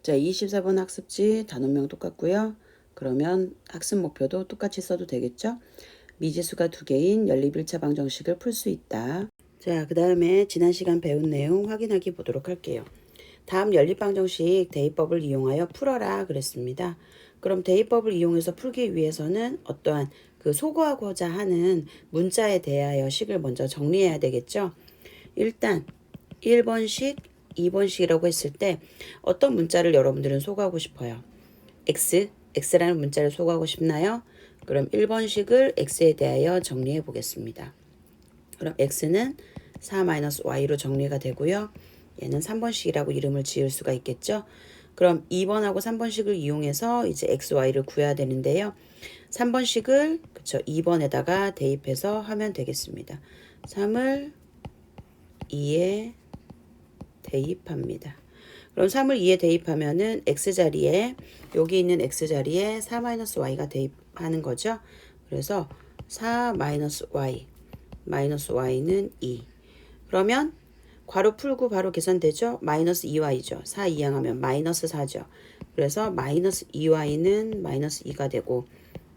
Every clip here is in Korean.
자, 24번 학습지 단원명 똑같고요. 그러면 학습 목표도 똑같이 써도 되겠죠? 미지수가 두 개인 연립 1차 방정식을 풀 수 있다. 자, 그 다음에 지난 시간 배운 내용 확인하기 보도록 할게요. 다음 연립 방정식 대입법을 이용하여 풀어라 그랬습니다. 그럼 대입법을 이용해서 풀기 위해서는 어떠한 그 소거하고자 하는 문자에 대하여 식을 먼저 정리해야 되겠죠? 일단 1번식, 2번식이라고 했을 때 어떤 문자를 여러분들은 소거하고 싶어요? x라는 문자를 소거하고 싶나요? 그럼 1번식을 x에 대하여 정리해 보겠습니다. 그럼 x는 4-y로 정리가 되고요. 얘는 3번식이라고 이름을 지을 수가 있겠죠. 그럼 2번하고 3번식을 이용해서 이제 x, y를 구해야 되는데요. 3번식을 2번에다가 대입해서 하면 되겠습니다. 3을 2에 대입합니다. 그럼 3을 2에 대입하면은 x자리에 여기 있는 x자리에 4-y가 대입하는 거죠. 그래서 4-y y는 2. 그러면 괄호 풀고 바로 계산되죠. 마이너스 2y죠. 4 이항하면 마이너스 4죠. 그래서 마이너스 2y는 마이너스 2가 되고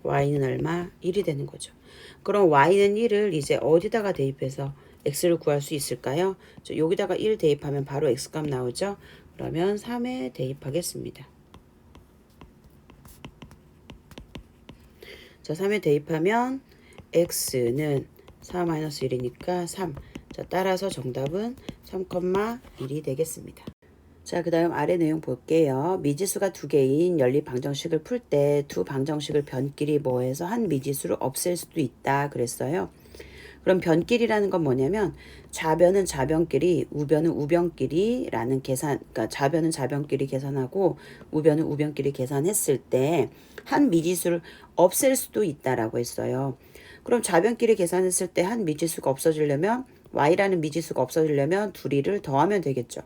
y는 얼마? 1이 되는 거죠. 그럼 y는 1을 이제 어디다가 대입해서 x를 구할 수 있을까요? 여기다가 1 대입하면 바로 x값 나오죠. 그러면 3에 대입하겠습니다. 자, 3에 대입하면 x는 4-1이니까 3. 자, 따라서 정답은 3,1이 되겠습니다. 자, 그 다음 아래 내용 볼게요. 미지수가 두 개인 연립 방정식을 풀 때 두 방정식을 변끼리 뭐해서 한 미지수를 없앨 수도 있다 그랬어요. 그럼 변끼리라는 건 뭐냐면 좌변은 좌변끼리, 우변은 우변끼리라는 계산, 그러니까 좌변은 좌변끼리 계산하고 우변은 우변끼리 계산했을 때 한 미지수를 없앨 수도 있다라고 했어요. 그럼 좌변끼리 계산했을 때 한 미지수가 없어지려면 y라는 미지수가 없어지려면 둘이를 더하면 되겠죠.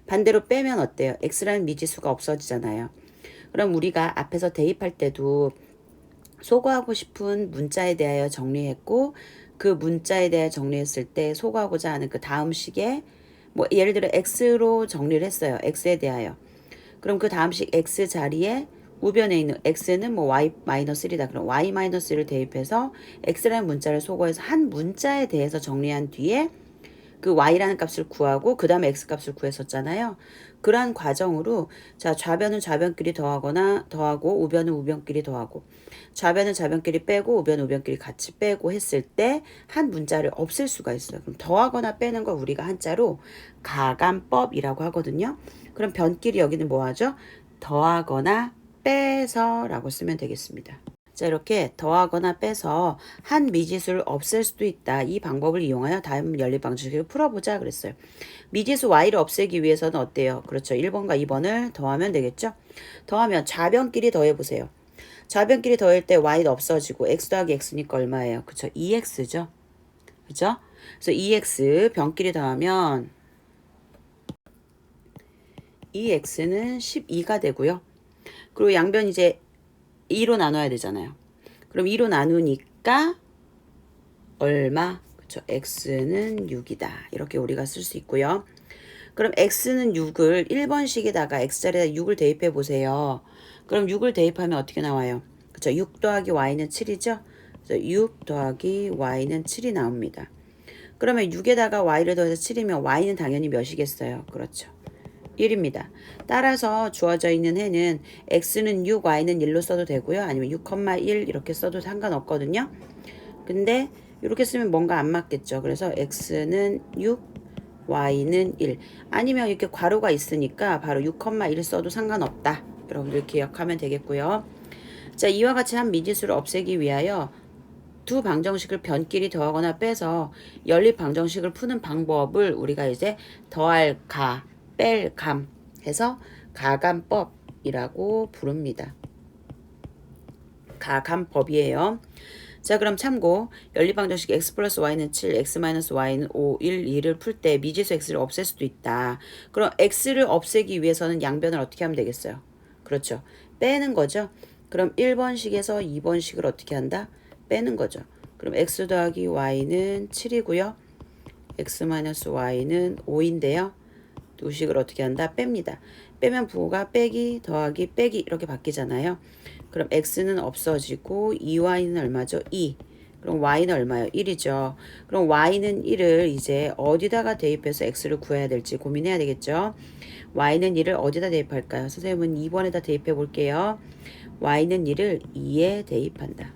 반대로 빼면 어때요? x라는 미지수가 없어지잖아요. 그럼 우리가 앞에서 대입할 때도 소거하고 싶은 문자에 대하여 정리했고 그 문자에 대해 정리했을 때 소거하고자 하는 그 다음 식에 뭐 예를 들어 x로 정리를 했어요. x에 대하여. 그럼 그 다음 식 x 자리에 우변에 있는 x는 뭐 y-1이다. 그럼 y-1을 대입해서 x라는 문자를 소거해서 한 문자에 대해서 정리한 뒤에 그 y라는 값을 구하고 그 다음에 x값을 구했었잖아요. 그러한 과정으로 자, 좌변은 좌변끼리 더하고 우변은 우변끼리 더하고 좌변은 좌변끼리 빼고 우변은 우변끼리 같이 빼고 했을 때 한 문자를 없앨 수가 있어요. 그럼 더하거나 빼는 걸 우리가 한자로 가감법이라고 하거든요. 그럼 변끼리 여기는 뭐 하죠? 더하거나 빼서라고 쓰면 되겠습니다. 자, 이렇게 더하거나 빼서 한 미지수를 없앨 수도 있다. 이 방법을 이용하여 다음 연립 방정식을 풀어보자 그랬어요. 미지수 y를 없애기 위해서는 어때요? 그렇죠. 1번과 2번을 더하면 되겠죠. 더하면 좌변끼리 더해보세요. 좌변끼리 더할 때 y는 없어지고 x 더하기 x니까 얼마예요? 그쵸. 2x죠. 그죠? 그래서 2x 변끼리 더하면 2x는 12가 되고요. 그리고 양변 이제 2로 나눠야 되잖아요. 그럼 2로 나누니까 얼마? 그쵸. x는 6이다. 이렇게 우리가 쓸 수 있고요. 그럼 x는 6을 1번식에다가 x자리에다 6을 대입해 보세요. 그럼 6을 대입하면 어떻게 나와요? 그쵸. 6 더하기 y는 7이죠. 그래서 6 더하기 y는 7이 나옵니다. 그러면 6에다가 y를 더해서 7이면 y는 당연히 몇이겠어요? 그렇죠. 1입니다. 따라서 주어져 있는 해는 x는 6, y는 1로 써도 되고요. 아니면 6,1 이렇게 써도 상관없거든요. 근데 이렇게 쓰면 뭔가 안 맞겠죠. 그래서 x는 6, y는 1. 아니면 이렇게 괄호가 있으니까 바로 6,1 써도 상관없다. 여러분들 기억하면 되겠고요. 자, 이와 같이 한 미지수를 없애기 위하여 두 방정식을 변끼리 더하거나 빼서 연립 방정식을 푸는 방법을 우리가 이제 더할 가, 뺄 감 해서 가감법이라고 부릅니다. 가감법이에요. 자, 그럼 참고 연립방정식 x 플러스 y는 7, x 마이너스 y는 5, 1, 2를 풀 때 미지수 x를 없앨 수도 있다. 그럼 x를 없애기 위해서는 양변을 어떻게 하면 되겠어요? 그렇죠. 빼는 거죠. 그럼 1번식에서 2번식을 어떻게 한다? 빼는 거죠. 그럼 x 더하기 y는 7이고요. x 마이너스 y는 5인데요. 두 식을 어떻게 한다? 뺍니다. 빼면 부호가 빼기, 더하기, 빼기 이렇게 바뀌잖아요. 그럼 x는 없어지고 2y는 얼마죠? 2. 그럼 y는 얼마요? 1이죠. 그럼 y는 1을 이제 어디다가 대입해서 x를 구해야 될지 고민해야 되겠죠. y는 1을 어디다 대입할까요? 선생님은 2번에다 대입해 볼게요. y는 1을 2에 대입한다.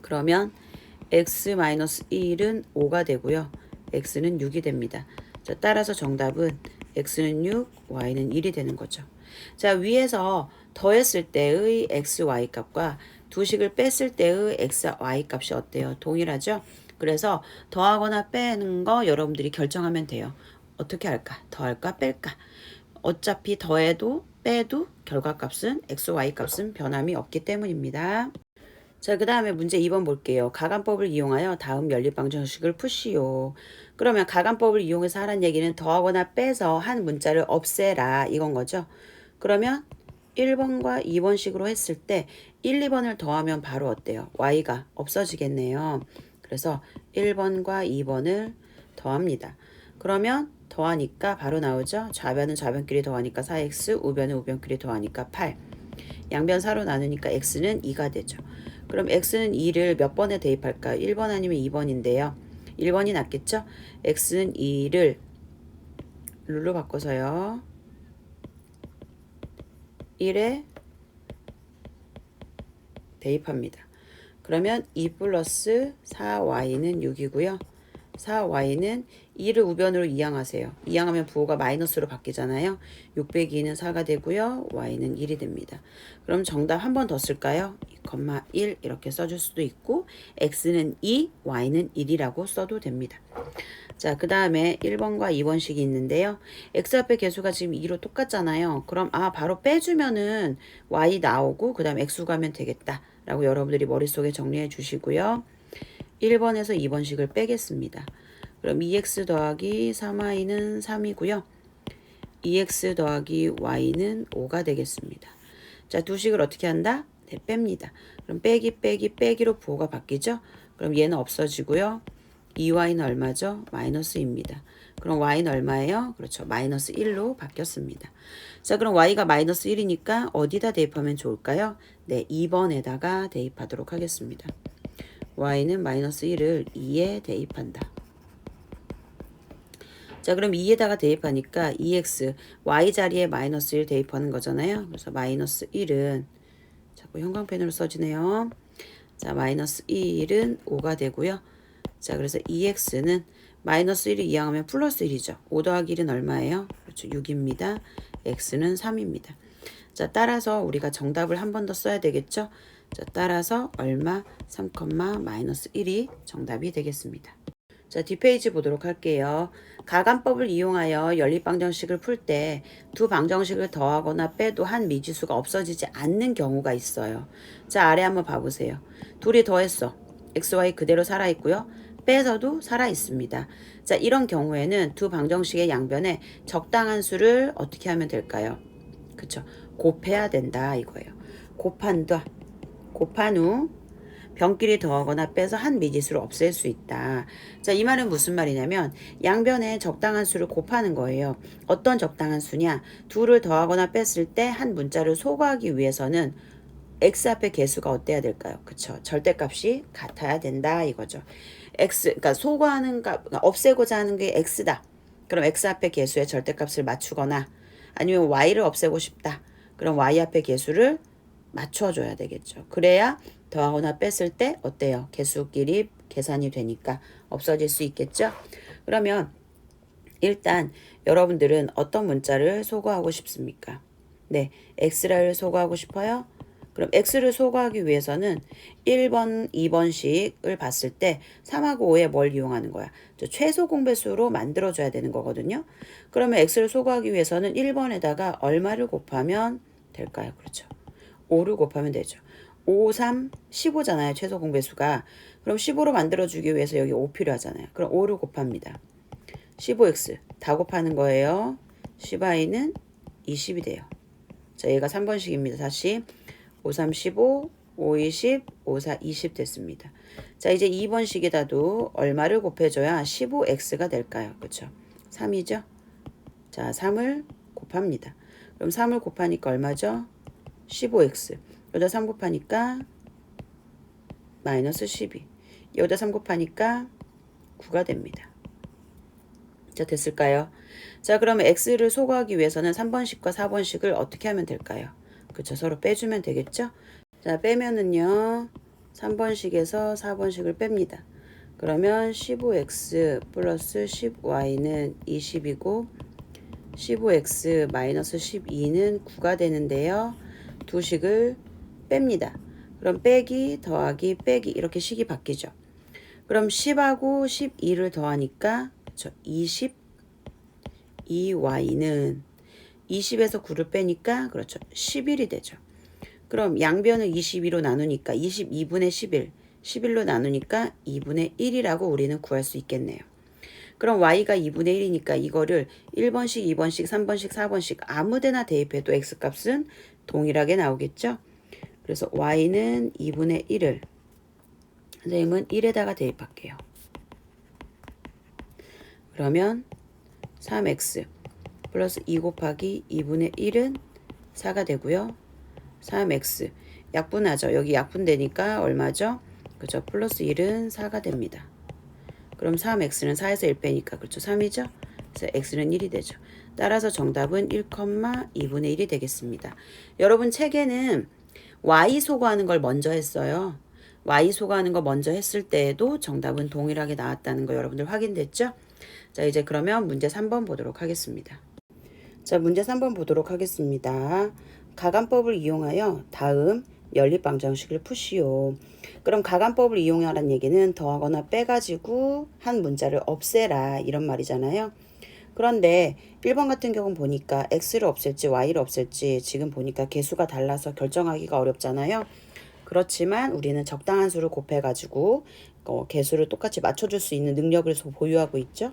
그러면 x-1은 5가 되고요. x는 6이 됩니다. 자, 따라서 정답은 x는 6, y는 1이 되는 거죠. 자, 위에서 더했을 때의 x, y 값과 두식을 뺐을 때의 x, y 값이 어때요? 동일하죠? 그래서 더하거나 빼는 거 여러분들이 결정하면 돼요. 어떻게 할까? 더할까? 뺄까? 어차피 더해도 빼도 결과값은 x, y 값은 변함이 없기 때문입니다. 자, 그 다음에 문제 2번 볼게요. 가간법을 이용하여 다음 연립방정식을 푸시오. 그러면 가간법을 이용해서 하라는 얘기는 더하거나 빼서 한 문자를 없애라 이건 거죠. 그러면 1번과 2번식으로 했을 때 1, 2번을 더하면 바로 어때요? y가 없어지겠네요. 그래서 1번과 2번을 더합니다. 그러면 더하니까 바로 나오죠. 좌변은 좌변끼리 더하니까 4x, 우변은 우변끼리 더하니까 8. 양변 4로 나누니까 x는 2가 되죠. 그럼 x는 2를 몇 번에 대입할까요? 1번 아니면 2번인데요. 1번이 낫겠죠? x는 2를 룰로 바꿔서요. 1에 대입합니다. 그러면 2 플러스 4y는 6이고요. 4y는 2를 우변으로 이항하세요. 이항하면 부호가 마이너스로 바뀌잖아요. 6 빼기 2는 4가 되고요. y는 1이 됩니다. 그럼 정답 한 번 더 쓸까요? 2,1 이렇게 써줄 수도 있고 x는 2, y는 1이라고 써도 됩니다. 자, 그 다음에 1번과 2번식이 있는데요. x 앞에 개수가 지금 2로 똑같잖아요. 그럼 바로 빼주면은 y 나오고 그 다음 x 가면 되겠다 라고 여러분들이 머릿속에 정리해 주시고요. 1번에서 2번식을 빼겠습니다. 그럼 2x 더하기 3y는 3이고요. 2x 더하기 y는 5가 되겠습니다. 자, 두 식을 어떻게 한다? 네, 뺍니다. 그럼 빼기 빼기 빼기로 부호가 바뀌죠? 그럼 얘는 없어지고요. 2y는 얼마죠? 마이너스입니다. 그럼 y는 얼마예요? 그렇죠. 마이너스 1로 바뀌었습니다. 자, 그럼 y가 마이너스 1이니까 어디다 대입하면 좋을까요? 네, 2번에다가 대입하도록 하겠습니다. y는 마이너스 1을 2에 대입한다. 자, 그럼 2에다가 대입하니까 2x, y 자리에 마이너스 1 대입하는 거잖아요. 그래서 마이너스 1은 자꾸 형광펜으로 써지네요. 자, 마이너스 1은 5가 되고요. 자, 그래서 2x는 마이너스 1을 이항하면 플러스 1이죠. 5 더하기 1은 얼마예요? 그렇죠. 6입니다. x는 3입니다. 자, 따라서 우리가 정답을 한 번 더 써야 되겠죠? 자, 따라서 얼마? 3, 마이너스 1이 정답이 되겠습니다. 자, 뒷페이지 보도록 할게요. 가간법을 이용하여 연립방정식을 풀 때 두 방정식을 더하거나 빼도 한 미지수가 없어지지 않는 경우가 있어요. 자, 아래 한번 봐보세요. 둘이 더했어. xy 그대로 살아있고요. 빼서도 살아있습니다. 자, 이런 경우에는 두 방정식의 양변에 적당한 수를 어떻게 하면 될까요? 그쵸? 곱해야 된다 이거예요. 곱한 후 변끼리 더하거나 빼서 한 미지수를 없앨 수 있다. 자, 이 말은 무슨 말이냐면 양변에 적당한 수를 곱하는 거예요. 어떤 적당한 수냐? 둘을 더하거나 뺐을 때 한 문자를 소거하기 위해서는 x 앞에 개수가 어때야 될까요? 그쵸? 절대값이 같아야 된다 이거죠. 그러니까 소거하는 값, 그러니까 없애고자 하는 게 x다. 그럼 x 앞에 개수의 절대값을 맞추거나 아니면 y를 없애고 싶다. 그럼 y 앞에 개수를 맞춰줘야 되겠죠. 그래야 더하거나 뺐을 때 어때요? 개수끼리 계산이 되니까 없어질 수 있겠죠. 그러면 일단 여러분들은 어떤 문자를 소거하고 싶습니까? 네, x를 소거하고 싶어요. 그럼 x를 소거하기 위해서는 1번, 2번식을 봤을 때 3하고 5에 뭘 이용하는 거야? 최소 공배수로 만들어줘야 되는 거거든요. 그러면 x를 소거하기 위해서는 1번에다가 얼마를 곱하면 될까요? 그렇죠. 5를 곱하면 되죠. 5, 3, 15잖아요. 최소 공배수가. 그럼 15로 만들어주기 위해서 여기 5 필요하잖아요. 그럼 5를 곱합니다. 15x 다 곱하는 거예요. 10i는 20이 돼요. 자, 얘가 3번식입니다. 다시 5, 3, 15, 5, 20, 5, 4, 20 됐습니다. 자, 이제 2번식에다도 얼마를 곱해줘야 15x가 될까요? 그렇죠? 3이죠? 자, 3을 곱합니다. 그럼 3을 곱하니까 얼마죠? 15x. 여기다 3 곱하니까 마이너스 12. 여기다 3 곱하니까 9가 됩니다. 자, 됐을까요? 자, 그러면 x를 소거하기 위해서는 3번식과 4번식을 어떻게 하면 될까요? 그쵸, 서로 빼주면 되겠죠? 자, 빼면은요 3번식에서 4번식을 뺍니다. 그러면 15x 플러스 10y는 20이고 15x 마이너스 12는 9가 되는데요. 두 식을 뺍니다. 그럼 빼기 더하기 빼기 이렇게 식이 바뀌죠. 그럼 10하고 12를 더하니까 그렇죠. 22y는 20에서 9를 빼니까 그렇죠. 11이 되죠. 그럼 양변을 22로 나누니까 22분의 11, 11로 나누니까 2분의 1이라고 우리는 구할 수 있겠네요. 그럼 y가 2분의 1이니까 이거를 1번씩, 2번씩, 3번씩, 4번씩 아무데나 대입해도 x값은 동일하게 나오겠죠. 그래서 y는 2분의 1을 선생님은 1에다가 대입할게요. 그러면 3x 플러스 2 곱하기 2분의 1은 4가 되고요. 3x 약분하죠. 여기 약분되니까 얼마죠? 그죠? 플러스 1은 4가 됩니다. 그럼 3x는 4에서 1 빼니까 그렇죠. 3이죠? 그래서 x는 1이 되죠. 따라서 정답은 1,2분의 1이 되겠습니다. 여러분 책에는 y 소거하는 걸 먼저 했어요. y 소거하는 거 먼저 했을 때에도 정답은 동일하게 나왔다는 거 여러분들 확인됐죠? 자, 이제 그러면 문제 3번 보도록 하겠습니다. 자, 문제 3번 보도록 하겠습니다. 가간법을 이용하여 다음 연립방정식을 푸시오. 그럼 가간법을 이용하라는 얘기는 더하거나 빼가지고 한 문자를 없애라 이런 말이잖아요. 그런데 1번 같은 경우는 보니까 x를 없앨지 y를 없앨지 지금 보니까 개수가 달라서 결정하기가 어렵잖아요. 그렇지만 우리는 적당한 수를 곱해가지고 개수를 똑같이 맞춰줄 수 있는 능력을 보유하고 있죠.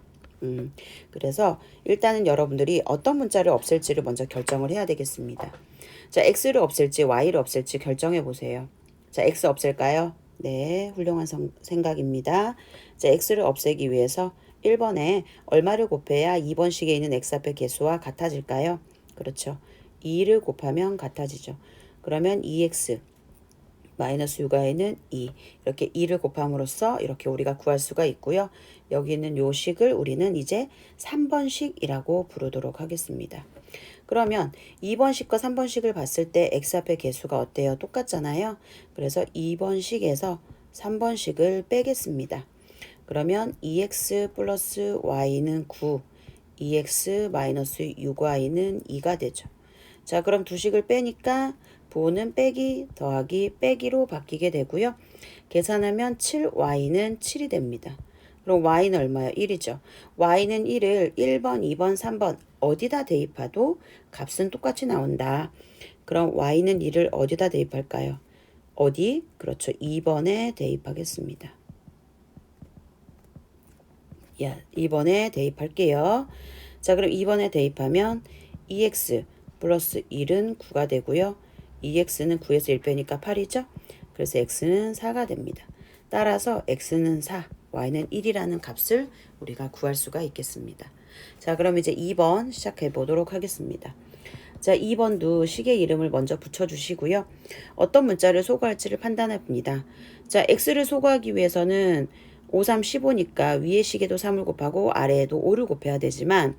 그래서 일단은 여러분들이 어떤 문자를 없앨지를 먼저 결정을 해야 되겠습니다. 자, x를 없앨지 y를 없앨지 결정해 보세요. 자, x 없앨까요? 네, 훌륭한 생각입니다. 자, x를 없애기 위해서 1번에 얼마를 곱해야 2번식에 있는 x 앞의 개수와 같아질까요? 그렇죠. 2를 곱하면 같아지죠. 그러면 2x 마이너스 6y는 2 이렇게 2를 곱함으로써 이렇게 우리가 구할 수가 있고요. 여기 있는 요 식을 우리는 이제 3번식이라고 부르도록 하겠습니다. 그러면 2번식과 3번식을 봤을 때 x 앞의 개수가 어때요? 똑같잖아요. 그래서 2번식에서 3번식을 빼겠습니다. 그러면 2x 플러스 y는 9, 2x 마이너스 6y는 2가 되죠. 자, 그럼 두 식을 빼니까 부호는 빼기 더하기 빼기로 바뀌게 되고요. 계산하면 7y는 7이 됩니다. 그럼 y는 얼마요? 1이죠. y는 1을 1번, 2번, 3번 어디다 대입해도 값은 똑같이 나온다. 그럼 y는 1을 어디다 대입할까요? 어디? 그렇죠. 2번에 대입하겠습니다. 2번에 대입할게요. 자, 그럼 2번에 대입하면 2x 플러스 1은 9가 되고요. 2x는 9에서 1 빼니까 8이죠. 그래서 x는 4가 됩니다. 따라서 x는 4, y는 1이라는 값을 우리가 구할 수가 있겠습니다. 자, 그럼 이제 2번 시작해 보도록 하겠습니다. 자, 2번도 식의 이름을 먼저 붙여주시고요. 어떤 문자를 소거할지를 판단해 봅니다. 자, x를 소거하기 위해서는 5, 3, 15니까 위에 식에도 3을 곱하고 아래에도 5를 곱해야 되지만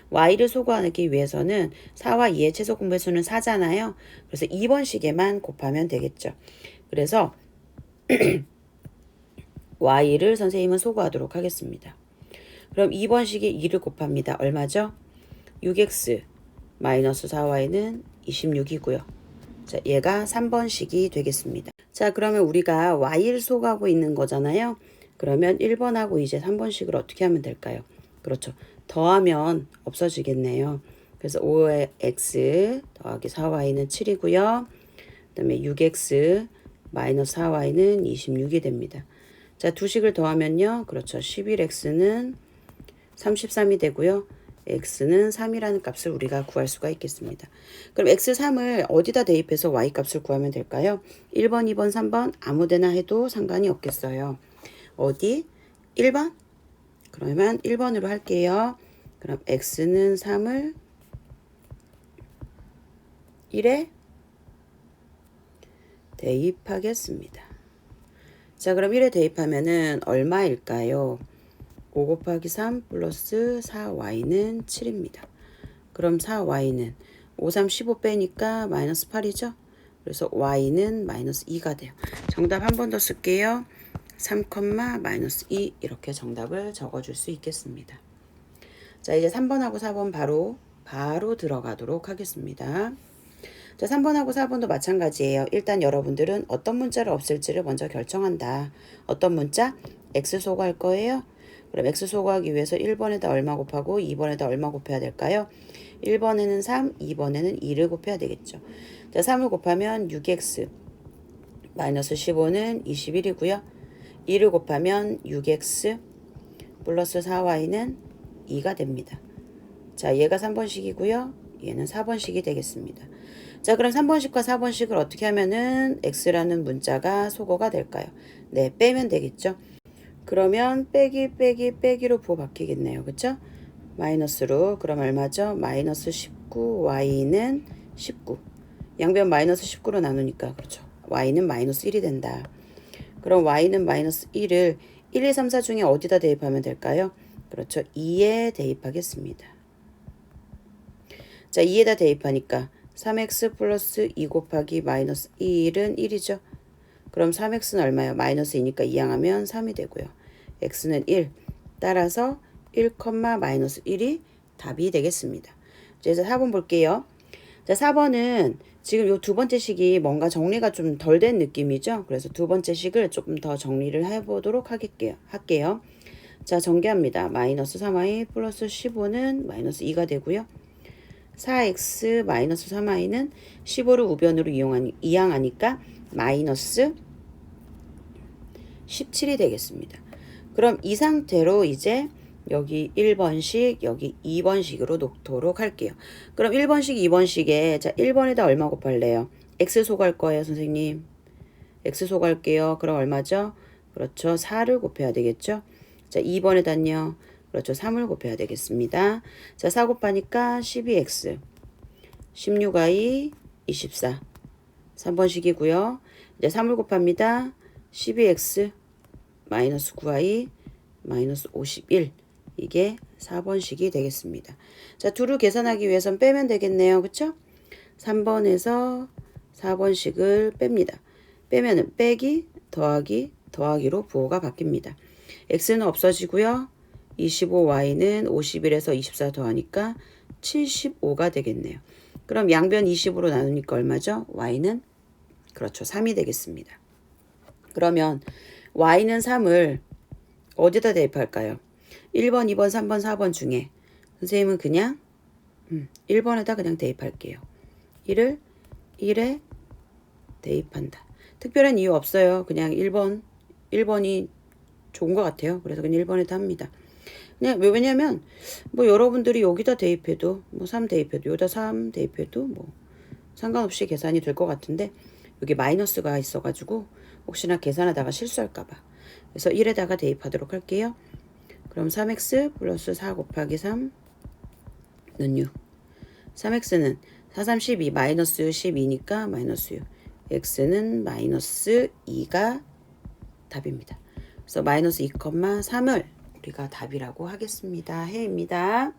y를 소거하기 위해서는 4와 2의 최소 공배수는 4잖아요. 그래서 2번 식에만 곱하면 되겠죠. 그래서 y를 선생님은 소거하도록 하겠습니다. 그럼 2번 식에 2를 곱합니다. 얼마죠? 6x 마이너스 4y는 26이고요. 자, 얘가 3번 식이 되겠습니다. 자, 그러면 우리가 y를 소거하고 있는 거잖아요. 그러면 1번하고 이제 3번식을 어떻게 하면 될까요? 그렇죠. 더하면 없어지겠네요. 그래서 5의 x 더하기 4y는 7이고요. 그 다음에 6x 마이너스 4y는 26이 됩니다. 자, 두 식을 더하면요. 그렇죠. 11x는 33이 되고요. x는 3이라는 값을 우리가 구할 수가 있겠습니다. 그럼 x3을 어디다 대입해서 y 값을 구하면 될까요? 1번, 2번, 3번 아무데나 해도 상관이 없겠어요. 어디? 1번? 그러면 1번으로 할게요. 그럼 x는 3을 1에 대입하겠습니다. 자, 그럼 1에 대입하면은 얼마일까요? 5 곱하기 3 플러스 4y는 7입니다. 그럼 4y는 5, 3, 15 빼니까 마이너스 8이죠? 그래서 y는 마이너스 2가 돼요. 정답 한 번 더 쓸게요. 3, 마이너스 2 이렇게 정답을 적어줄 수 있겠습니다. 자, 이제 3번하고 4번 바로 들어가도록 하겠습니다. 자, 3번하고 4번도 마찬가지예요. 일단 여러분들은 어떤 문자를 없앨지를 먼저 결정한다. 어떤 문자? x 소거할 거예요. 그럼 x 소거하기 위해서 1번에다 얼마 곱하고 2번에다 얼마 곱해야 될까요? 1번에는 3, 2번에는 2를 곱해야 되겠죠. 자, 3을 곱하면 6x 마이너스 15는 21이고요. 2를 곱하면 6x 플러스 4y는 2가 됩니다. 자, 얘가 3번식이고요. 얘는 4번식이 되겠습니다. 자, 그럼 3번식과 4번식을 어떻게 하면은 x라는 문자가 소거가 될까요? 네, 빼면 되겠죠. 그러면 빼기로 부호 바뀌겠네요. 그쵸? 마이너스로 그럼 얼마죠? 마이너스 19 y는 19 양변 마이너스 19로 나누니까 그렇죠. y는 마이너스 1이 된다. 그럼 y는 마이너스 1을 1, 2, 3, 4 중에 어디다 대입하면 될까요? 그렇죠. 2에 대입하겠습니다. 자, 2에다 대입하니까 3x 플러스 2 곱하기 마이너스 1은 1이죠. 그럼 3x는 얼마예요? 마이너스 2니까 2항하면 3이 되고요. x는 1. 따라서 1, 마이너스 1이 답이 되겠습니다. 이제 4번 볼게요. 자, 4번은 지금 요 두 번째 식이 뭔가 정리가 좀 덜 된 느낌이죠. 그래서 두 번째 식을 조금 더 정리를 해보도록 할게요. 자, 전개합니다. 마이너스 3y 플러스 15는 마이너스 2가 되고요. 4x 마이너스 3y는 15를 우변으로 이항하니까 마이너스 17이 되겠습니다. 그럼 이 상태로 이제 여기 1번식, 여기 2번식으로 놓도록 할게요. 그럼 1번식, 2번식에 자 1번에다 얼마 곱할래요? x 소갈 거예요, 선생님. x 소갈게요. 그럼 얼마죠? 그렇죠. 4를 곱해야 되겠죠? 자, 2번에다는요. 그렇죠. 3을 곱해야 되겠습니다. 자, 4 곱하니까 12x, 16y, 24. 3번식이고요. 이제 3을 곱합니다. 12x, 마이너스 9y, 마이너스 51. 이게 4번식이 되겠습니다. 자, 둘을 계산하기 위해선 빼면 되겠네요. 그쵸? 3번에서 4번식을 뺍니다. 빼면은 빼기, 더하기, 더하기로 부호가 바뀝니다. x는 없어지고요. 25y는 51에서 24 더하니까 75가 되겠네요. 그럼 양변 20으로 나누니까 얼마죠? y는 그렇죠. 3이 되겠습니다. 그러면 y는 3을 어디다 대입할까요? 1번, 2번, 3번, 4번 중에 선생님은 그냥 1번에다 그냥 대입할게요. 1을 1에 대입한다. 특별한 이유 없어요. 그냥 1번이 좋은 것 같아요. 그래서 그냥 1번에다 합니다. 그냥 왜냐면 뭐 여러분들이 여기다 대입해도 뭐 3 대입해도 여기다 3 대입해도 뭐 상관없이 계산이 될 것 같은데 여기 마이너스가 있어가지고 혹시나 계산하다가 실수할까봐 그래서 1에다가 대입하도록 할게요. 그럼 3x 플러스 4 곱하기 3는 6. 3x는 4, 3, 12 마이너스 12니까 마이너스 6. x는 마이너스 2가 답입니다. 그래서 마이너스 2,3을 우리가 답이라고 하겠습니다. 해입니다.